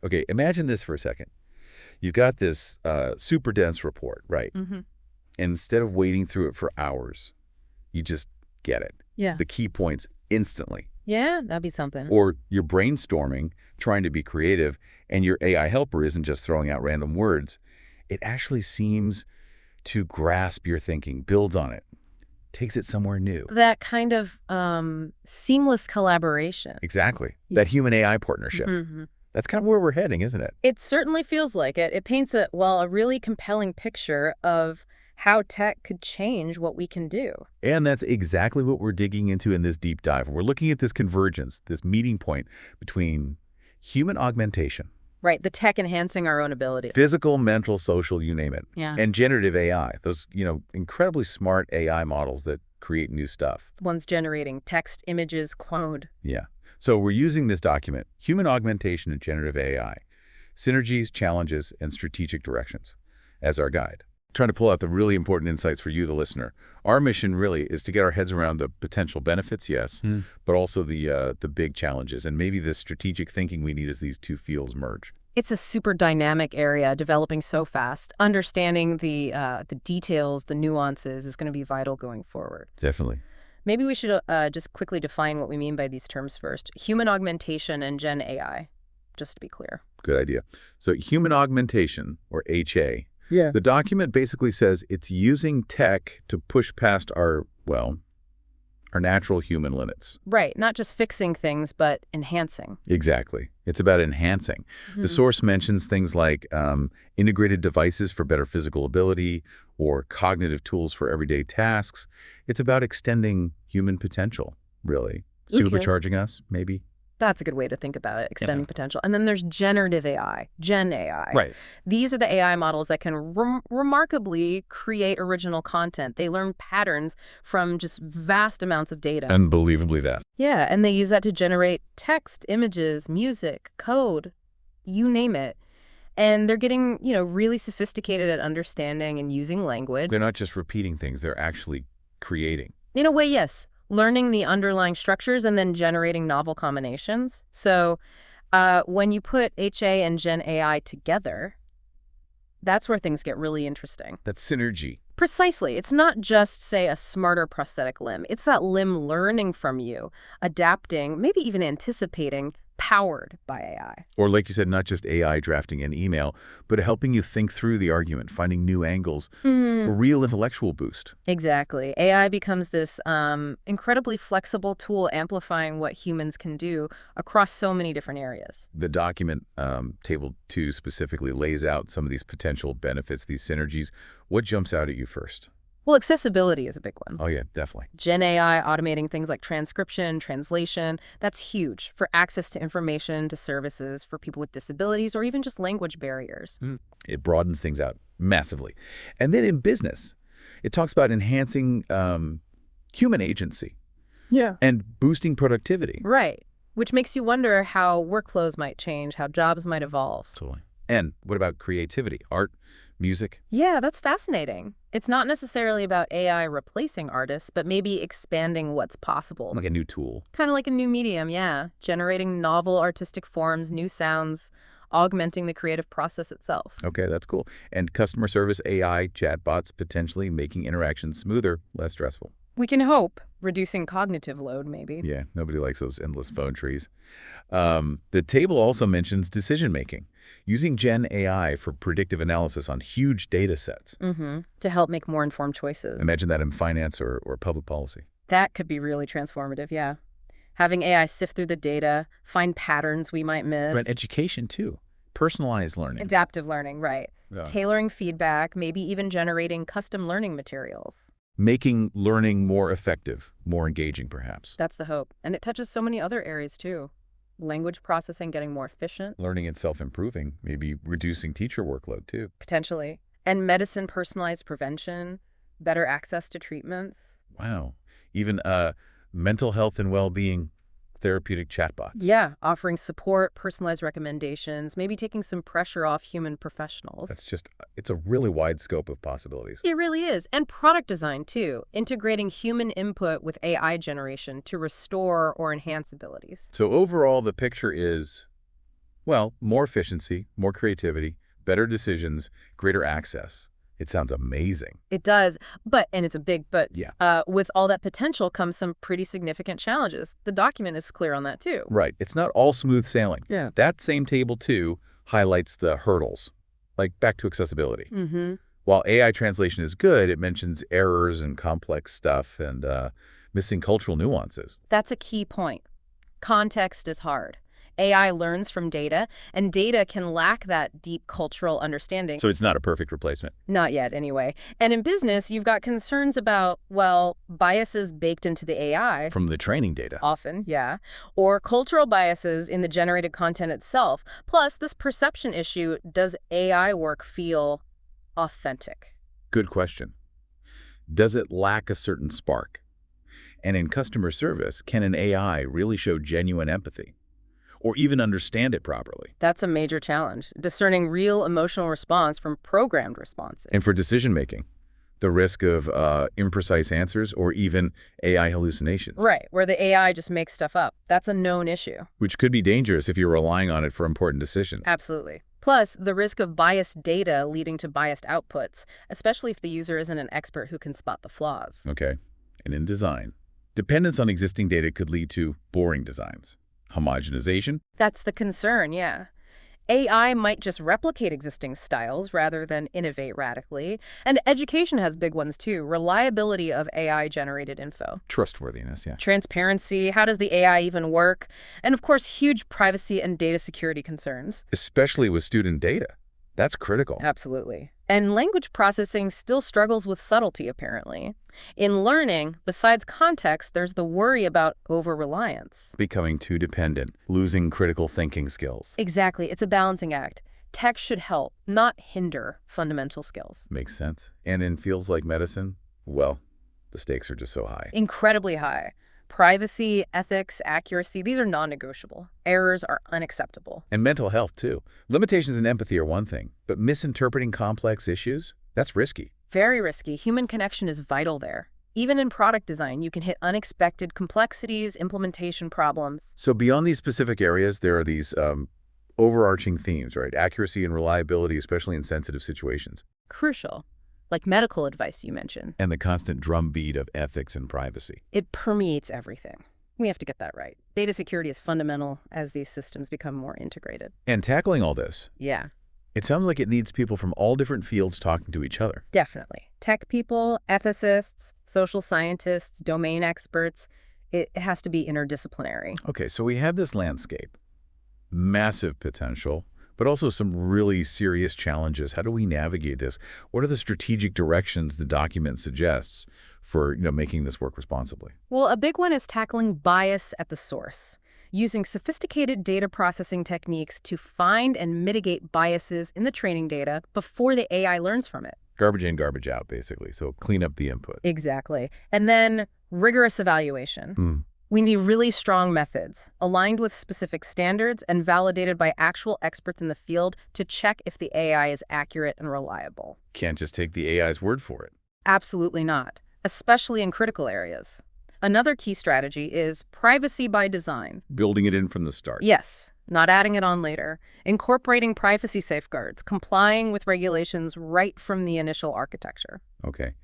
Okay, imagine this for a second. You've got this super dense report, right? Mm-hmm. And instead of wading through it for hours, you just get it. Yeah. The key points instantly. Yeah, that'd be something. Or you're brainstorming, trying to be creative, and your AI helper isn't just throwing out random words. It actually seems to grasp your thinking, builds on it, takes it somewhere new. That kind of seamless collaboration. Exactly. Yeah. That human-AI partnership. Mm-hmm. That's kind of where we're heading, isn't it? It certainly feels like it. It paints a really compelling picture of how tech could change what we can do. And that's exactly what we're digging into in this deep dive. We're looking at this convergence, this meeting point between human augmentation, Right, the tech enhancing our own ability. physical, mental, social, you name it, Yeah. and generative AI, those, incredibly smart AI models that create new stuff. One's generating text, images, code. Yeah. So we're using this document, Human Augmentation and Generative AI, Synergies, Challenges, and Strategic Directions, as our guide. Trying to pull out the really important insights for you, the listener. Our mission really is to get our heads around the potential benefits, yes, but also the big challenges and maybe the strategic thinking we need as these two fields merge. It's a super dynamic area, developing so fast. Understanding the details, the nuances is going to be vital going forward. Definitely. Maybe we should just quickly define what we mean by these terms first. Human augmentation and Gen AI, just to be clear. Good idea. So human augmentation, or HA, Yeah. the document basically says it's using tech to push past our natural human limits. Right, not just fixing things, but enhancing. Exactly. It's about enhancing. The Mhm. source mentions things like integrated devices for better physical ability or cognitive tools for everyday tasks. It's about extending human potential, really. Okay. Supercharging us, maybe. That's a good way to think about it, extending potential. And then there's generative AI, Gen AI. Right. These are the AI models that can remarkably create original content. They learn patterns from just vast amounts of data. Unbelievably that. Yeah, and they use that to generate text, images, music, code, you name it. And they're getting, really sophisticated at understanding and using language. They're not just repeating things, they're actually creating. In a way, yes. Learning the underlying structures and then generating novel combinations. So when you put HA and Gen AI together, that's where things get really interesting. That synergy. Precisely. It's not just, say, a smarter prosthetic limb. It's that limb learning from you, adapting, maybe even anticipating, powered by AI. Or like you said, not just AI drafting an email, but helping you think through the argument, finding new angles, a real intellectual boost. Exactly. AI becomes this incredibly flexible tool amplifying what humans can do across so many different areas. The document, Table 2, specifically lays out some of these potential benefits, these synergies. What jumps out at you first? Well, accessibility is a big one. Oh, yeah, definitely. Gen AI automating things like transcription, translation, that's huge for access to information, to services for people with disabilities, or even just language barriers. It broadens things out massively. And then in business, it talks about enhancing human agency. Yeah. And boosting productivity. Right. Which makes you wonder how workflows might change, how jobs might evolve. Totally. And what about creativity, art, music? Yeah, that's fascinating. It's not necessarily about AI replacing artists, but maybe expanding what's possible. Like a new tool. Kind of like a new medium, yeah. Generating novel artistic forms, new sounds, augmenting the creative process itself. Okay, that's cool. And customer service AI, chatbots, potentially making interactions smoother, less stressful. We can hope. Reducing cognitive load, maybe. Yeah, nobody likes those endless phone trees. The table also mentions decision-making, using Gen AI for predictive analysis on huge data sets. To help make more informed choices. Imagine that in finance or public policy. That could be really transformative, yeah. Having AI sift through the data, find patterns we might miss. But education, too. Personalized learning. Adaptive learning, right. Yeah. Tailoring feedback, maybe even generating custom learning materials. Making learning more effective, more engaging, perhaps. That's the hope. And it touches so many other areas, too. Language processing getting more efficient. Learning and self-improving, maybe reducing teacher workload, too. Potentially. And medicine personalized prevention, better access to treatments. Wow. Even mental health and well-being therapeutic chatbots. Yeah, offering support, personalized recommendations, maybe taking some pressure off human professionals. It's a really wide scope of possibilities. It really is. And product design, too. Integrating human input with AI generation to restore or enhance abilities. So overall, the picture is Well, more efficiency, more creativity, better decisions, greater access. It sounds amazing. It does, and it's a big but, Yeah. with all that potential comes some pretty significant challenges. The document is clear on that too. Right. It's not all smooth sailing. Yeah. That same table, too, highlights the hurdles, like back to accessibility. Mm-hmm. While AI translation is good, it mentions errors and complex stuff and missing cultural nuances. That's a key point. Context is hard. AI learns from data, and data can lack that deep cultural understanding. So it's not a perfect replacement. Not yet, anyway. And in business, you've got concerns about, well, biases baked into the AI. From the training data. Often, yeah. Or cultural biases in the generated content itself. Plus, this perception issue, does AI work feel authentic? Good question. Does it lack a certain spark? And in customer service, can an AI really show genuine empathy? Or even understand it properly? That's a major challenge, discerning real emotional response from programmed responses. And for decision-making, the risk of imprecise answers or even AI hallucinations. Right, where the AI just makes stuff up. That's a known issue. Which could be dangerous if you're relying on it for important decisions. Absolutely. Plus, the risk of biased data leading to biased outputs, especially if the user isn't an expert who can spot the flaws. Okay. And in design, dependence on existing data could lead to boring designs. Homogenization? That's the concern, yeah. AI might just replicate existing styles rather than innovate radically. And education has big ones too. Reliability of AI-generated info. Trustworthiness, yeah. Transparency, how does the AI even work? And of course, huge privacy and data security concerns. Especially with student data. That's critical. Absolutely. And language processing still struggles with subtlety, apparently. In learning, besides context, there's the worry about over-reliance. Becoming too dependent, losing critical thinking skills. Exactly. It's a balancing act. Tech should help, not hinder fundamental skills. Makes sense. And in fields like medicine, well, the stakes are just so high. Incredibly high. Privacy, ethics, accuracy, these are non-negotiable. Errors are unacceptable. And mental health, too. Limitations in empathy are one thing, but misinterpreting complex issues, that's risky. Very risky. Human connection is vital there. Even in product design, you can hit unexpected complexities, implementation problems. So beyond these specific areas, there are these overarching themes, right? Accuracy and reliability, especially in sensitive situations. Crucial. Like medical advice you mentioned. And the constant drumbeat of ethics and privacy. It permeates everything. We have to get that right. Data security is fundamental as these systems become more integrated. And tackling all this, Yeah, it sounds like it needs people from all different fields talking to each other. definitely. Tech people, ethicists, social scientists, domain experts. It has to be interdisciplinary. Okay, so we have this landscape. Massive potential, but also some really serious challenges. How do we navigate this? What are the strategic directions the document suggests for, making this work responsibly? Well, a big one is tackling bias at the source, using sophisticated data processing techniques to find and mitigate biases in the training data before the AI learns from it. Garbage in, garbage out, basically. So clean up the input. Exactly. And then rigorous evaluation. We need really strong methods, aligned with specific standards and validated by actual experts in the field to check if the AI is accurate and reliable. Can't just take the AI's word for it. Absolutely not, especially in critical areas. Another key strategy is privacy by design. Building it in from the start. Yes, not adding it on later. Incorporating privacy safeguards, complying with regulations right from the initial architecture. Okay.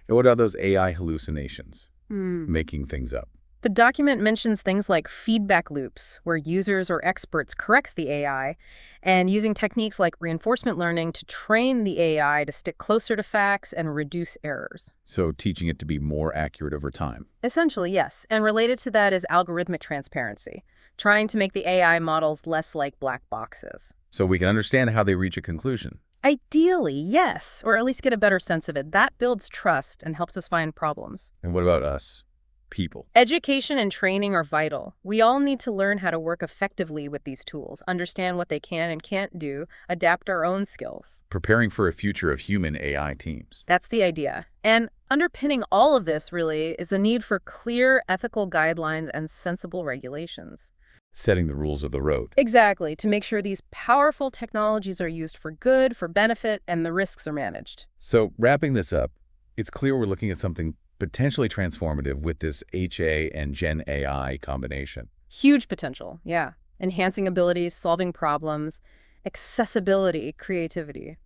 And what are those AI hallucinations? Making things up. The document mentions things like feedback loops, where users or experts correct the AI, and using techniques like reinforcement learning to train the AI to stick closer to facts and reduce errors. So teaching it to be more accurate over time. Essentially, yes. And related to that is algorithmic transparency, trying to make the AI models less like black boxes. So we can understand how they reach a conclusion. Ideally, yes, or at least get a better sense of it. That builds trust and helps us find problems. And what about us? People. Education and training are vital. We all need to learn how to work effectively with these tools, understand what they can and can't do, adapt our own skills. Preparing for a future of human AI teams. That's the idea. And underpinning all of this, really, is the need for clear ethical guidelines and sensible regulations. Setting the rules of the road. Exactly, to make sure these powerful technologies are used for good, for benefit, and the risks are managed. So wrapping this up, it's clear we're looking at something potentially transformative with this HA and Gen AI combination. Huge potential, yeah. enhancing abilities, solving problems, accessibility, creativity.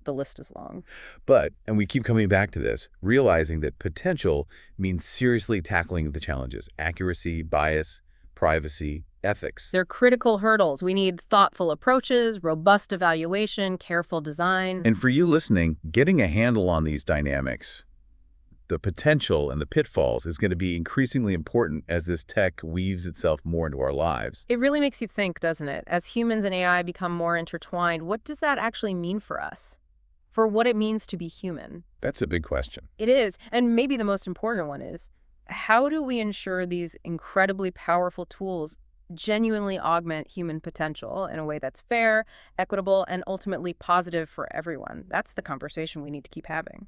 The list is long. But, and we keep coming back to this, realizing that potential means seriously tackling the challenges: accuracy, bias, privacy, ethics. They're critical hurdles. We need thoughtful approaches, robust evaluation, careful design. And for you listening, getting a handle on these dynamics, the potential and the pitfalls, is going to be increasingly important as this tech weaves itself more into our lives. It really makes you think, doesn't it? As humans and AI become more intertwined, what does that actually mean for us? For what it means to be human? That's a big question. It is, and maybe the most important one is, how do we ensure these incredibly powerful tools genuinely augment human potential in a way that's fair, equitable, and ultimately positive for everyone? That's the conversation we need to keep having.